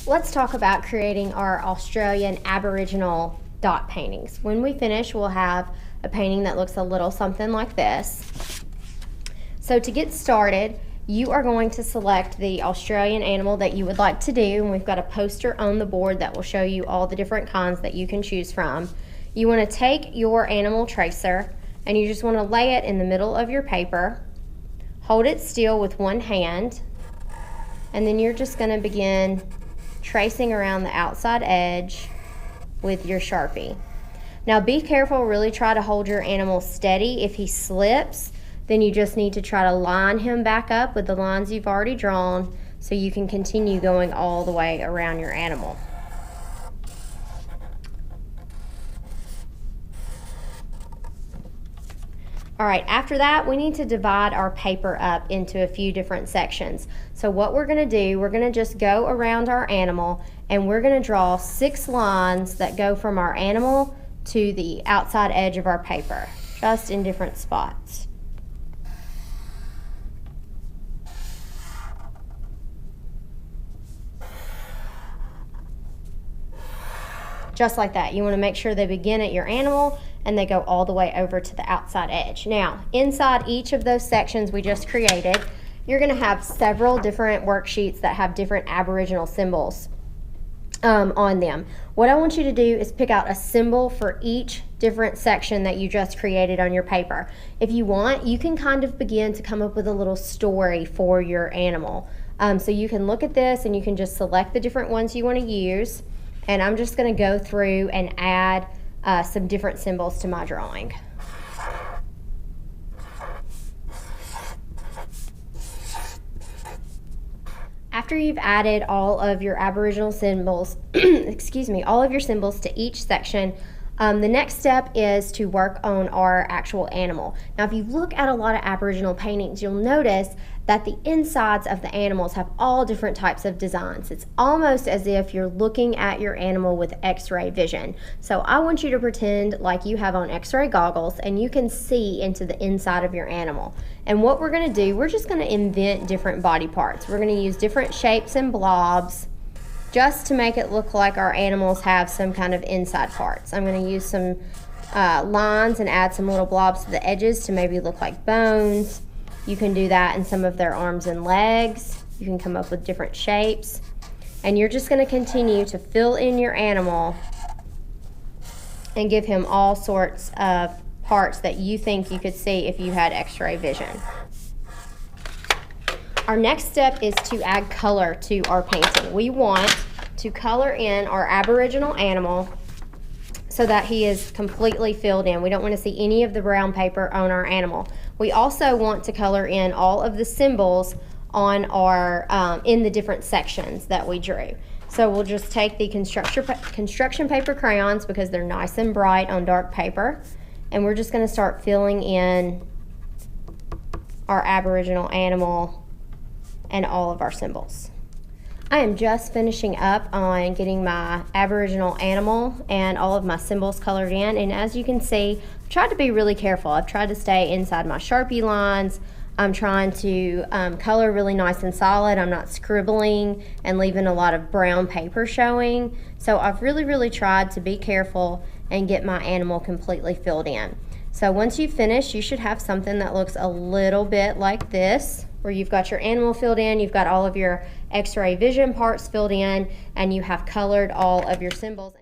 Let's talk about creating our Australian Aboriginal dot paintings. When we finish, we'll have a painting that looks a little something like this. So to get started, you are going to select the Australian animal that you would like to do, and we've got a poster on the board that will show you all the different kinds that you can choose from. You want to take your animal tracer and you just want to lay it in the middle of your paper, hold it still with one hand, and then you're just going to begin tracing around the outside edge with your Sharpie. Now be careful, really try to hold your animal steady. If he slips, then you just need to try to line him back up with the lines you've already drawn so you can continue going all the way around your animal. All right, after that, we need to divide our paper up into a few different sections. So what we're gonna do, we're gonna just go around our animal and we're gonna draw 6 lines that go from our animal to the outside edge of our paper, just in different spots. Just like that. You want to make sure they begin at your animal and they go all the way over to the outside edge. Now, inside each of those sections we just created, you're going to have several different worksheets that have different Aboriginal symbols on them. What I want you to do is pick out a symbol for each different section that you just created on your paper. If you want, you can kind of begin to come up with a little story for your animal. So you can look at this and you can just select the different ones you want to use. And I'm just going to go through and add some different symbols to my drawing. After you've added all of your Aboriginal symbols, excuse me, all of your symbols to each section, the next step is to work on our actual animal. Now, if you look at a lot of Aboriginal paintings, you'll notice that the insides of the animals have all different types of designs. It's almost as if you're looking at your animal with X-ray vision. So I want you to pretend like you have on X-ray goggles and you can see into the inside of your animal. And what we're gonna do, we're just gonna invent different body parts. We're gonna use different shapes and blobs just to make it look like our animals have some kind of inside parts. I'm gonna use some lines and add some little blobs to the edges to maybe look like bones. You can do that in some of their arms and legs. You can come up with different shapes. And you're just gonna continue to fill in your animal and give him all sorts of parts that you think you could see if you had X-ray vision. Our next step is to add color to our painting. We want to color in our Aboriginal animal so that he is completely filled in. We don't want to see any of the brown paper on our animal. We also want to color in all of the symbols on our in the different sections that we drew. So we'll just take the construction paper crayons because they're nice and bright on dark paper, and we're just going to start filling in our Aboriginal animal and all of our symbols. I am just finishing up on getting my Aboriginal animal and all of my symbols colored in, and as you can see, I've tried to be really careful. I've tried to stay inside my Sharpie lines. I'm trying to color really nice and solid. I'm not scribbling and leaving a lot of brown paper showing. So I've really tried to be careful and get my animal completely filled in. So once you finish, you should have something that looks a little bit like this, where you've got your animal filled in, you've got all of your X-ray vision parts filled in, and you have colored all of your symbols.